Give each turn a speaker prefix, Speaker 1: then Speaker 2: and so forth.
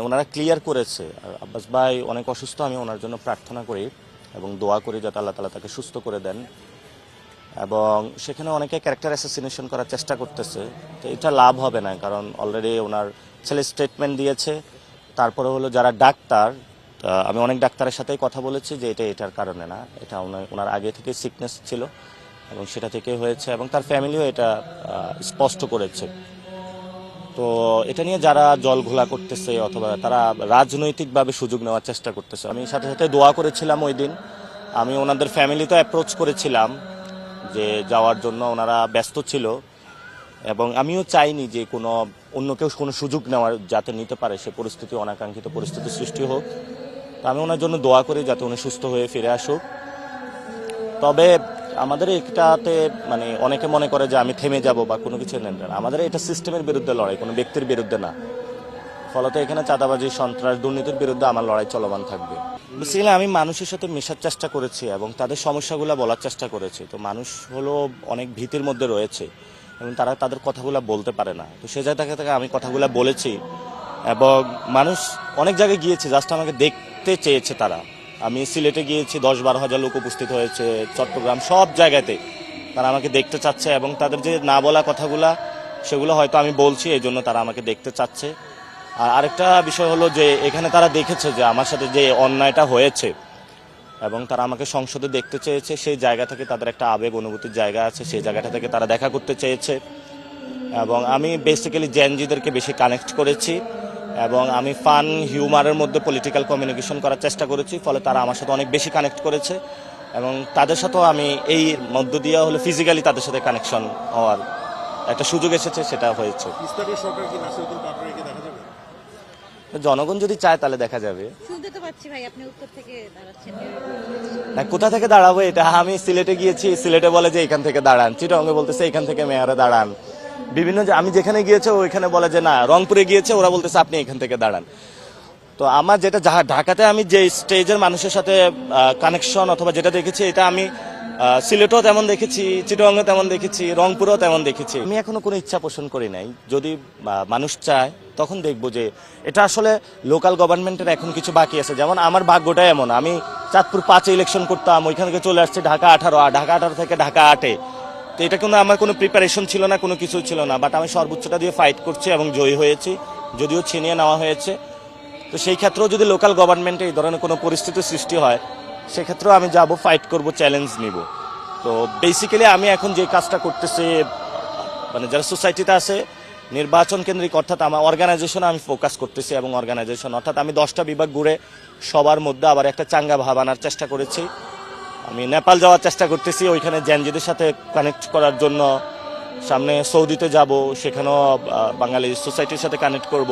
Speaker 1: ওনারা ক্লিয়ার করেছে। আর আব্বাস ভাই অনেক অসুস্থ, আমি ওনার জন্য প্রার্থনা করি এবং দোয়া করি যাতে আল্লাহ তাআলা তাকে সুস্থ করে দেন। এবং সেখানে অনেকে ক্যারেক্টার অ্যাসাসিনেশন করার চেষ্টা করতেছে, তো এটা লাভ হবে না, কারণ অলরেডি ওনার ছেলে স্টেটমেন্ট দিয়েছে। তারপরে হলো যারা ডাক্তার, আমি অনেক ডাক্তারের সাথেই কথা বলেছি যে এটার কারণে না, এটা ওনার আগে থেকে সিকনেস ছিল এবং সেটা থেকে হয়েছে, এবং তার ফ্যামিলিও এটা স্পষ্ট করেছে। তো এটা নিয়ে যারা জল ঘোলা করতেছে অথবা তারা রাজনৈতিকভাবে সুযোগ নেওয়ার চেষ্টা করতেছে, আমি সাথে সাথে দোয়া করেছিলাম ওই দিন। আমি ওনাদের ফ্যামিলিতে অ্যাপ্রোচ করেছিলাম যে যাওয়ার জন্য, ওনারা ব্যস্ত ছিল এবং আমিও চাইনি যে অন্য কেউ কোনো সুযোগ নেওয়ার যাতে নিতে পারে, সে পরিস্থিতি, অনাকাঙ্ক্ষিত পরিস্থিতি সৃষ্টি হোক। তো আমি ওনার জন্য দোয়া করি যাতে উনি সুস্থ হয়ে ফিরে আসুক। তবে আমাদের এটাতে অনেকে মনে করে যে আমি থেমে যাব বা কোনো কিছু নেন না, আমাদের এটা সিস্টেমের বিরুদ্ধে লড়াই, কোনো ব্যক্তির বিরুদ্ধে না। ফলত এখানে চাঁদাবাজি, সন্ত্রাস, দুর্নীতির বিরুদ্ধে আমার লড়াই চলমান থাকবে। বেসিক্যালি আমি মানুষের সাথে মেশার চেষ্টা করেছি এবং তাদের সমস্যাগুলো বলার চেষ্টা করেছি। তো মানুষ হলো অনেক ভীতির মধ্যে রয়েছে এবং তারা তাদের কথাগুলো বলতে পারে না, তো সে জায়গা থেকে আমি কথাগুলো বলেছি এবং মানুষ অনেক জায়গায় গিয়েছে, জাস্ট আমাকে দেখতে চেয়েছে তারা। আমি সিলেটে গিয়েছি, 10-12 হাজার লোক উপস্থিত হয়েছে, চট্টগ্রাম, সব জায়গাতে তারা আমাকে দেখতে চাচ্ছে এবং তাদের যে না বলা কথাগুলা সেগুলো হয়তো আমি বলছি, এই জন্য তারা আমাকে দেখতে চাচ্ছে। আর আরেকটা বিষয় হলো যে এখানে তারা দেখেছে যে আমার সাথে যে অন্যায়টা হয়েছে এবং তারা আমাকে সংসদে দেখতে চেয়েছে, সেই জায়গা থেকে তাদের একটা আবেগ অনুভূতির জায়গা আছে, সেই জায়গাটা থেকে তারা দেখা করতে চেয়েছে। এবং আমি বেসিক্যালি জেনজিদেরকে বেশি কানেক্ট করেছি এবং আমি ফান হিউমারের মধ্যে পলিটিক্যাল কমিউনিকেশন করার চেষ্টা করেছি, ফলে তারা আমার সাথে অনেক বেশি কানেক্ট করেছে এবং তাদের সাথেও আমি এই মধ্য দিয়ে হলো ফিজিক্যালি তাদের সাথে কানেকশন হওয়ার একটা সুযোগ এসেছে, সেটা হয়েছে। জনগণ যদি চায় তাহলে দেখা যাবে।
Speaker 2: শুনতে তো পাচ্ছি ভাই আপনি উত্তর থেকে দাঁড়াচ্ছেন।
Speaker 1: না, কোথা থেকে দাঁড়াবো এটা, আমি সিলেটে গিয়েছি, সিলেটে বলে যে এখান থেকে দাঁড়ান, চিটাগংয়ে বলতেছে এখান থেকে মেয়রে দাঁড়ান, বিভিন্ন আমি যেখানে গিয়েছে ওইখানে বলে যে না, রংপুরে গিয়েছে ওরা বলতেছে আপনি এখান থেকে দাঁড়ান। তো আমার যেটা ঢাকাতে আমি যে স্টেজের মানুষের সাথে কানেকশন অথবা যেটা দেখেছি, এটা আমি সিলেটও তেমন দেখেছি, চিটাগংও তেমন দেখেছি, রংপুরেও তেমন দেখেছি। আমি এখনো কোনো ইচ্ছা পোষণ করি নাই, যদি মানুষ চায় তখন দেখবো যে এটা আসলে লোকাল গভর্নমেন্টের এখন কিছু বাকি আছে। যেমন আমার ভাগ্যটাই এমন, আমি চাঁদপুর 5-এ ইলেকশন করতাম, ওইখান থেকে চলে আসছে ঢাকা 18, ঢাকা 18 থেকে ঢাকা 8-এ। তো এটা কিন্তু আমার কোনো প্রিপারেশন ছিল না, কোনো কিছু ছিল না, বাট আমি সর্বোচ্চটা দিয়ে ফাইট করছি এবং জয়ী হয়েছি, যদিও ছিনিয়ে নেওয়া হয়েছে। তো সেই ক্ষেত্রেও যদি লোকাল গভর্নমেন্টে এই ধরনের কোনো পরিস্থিতি সৃষ্টি হয়, সেক্ষেত্রেও আমি যাব, ফাইট করব, চ্যালেঞ্জ নিব। তো বেসিক্যালি আমি এখন যে কাজটা করতেছি, যারা সোসাইটিতে আছে নির্বাচন কেন্দ্রিক, অর্থাৎ আমার অর্গানাইজেশনে আমি ফোকাস করতেছি এবং অর্গানাইজেশন অর্থাৎ আমি 10টা বিভাগ ঘুরে সবার মধ্যে আবার একটা চাঙ্গা ভাব আনার চেষ্টা করেছি। আমি নেপাল যাওয়ার চেষ্টা করতেছি, ওইখানে জেনজিদের সাথে কানেক্ট করার জন্য। সামনে সৌদিতে যাব, সেখানেও বাঙালি সোসাইটির সাথে কানেক্ট করব।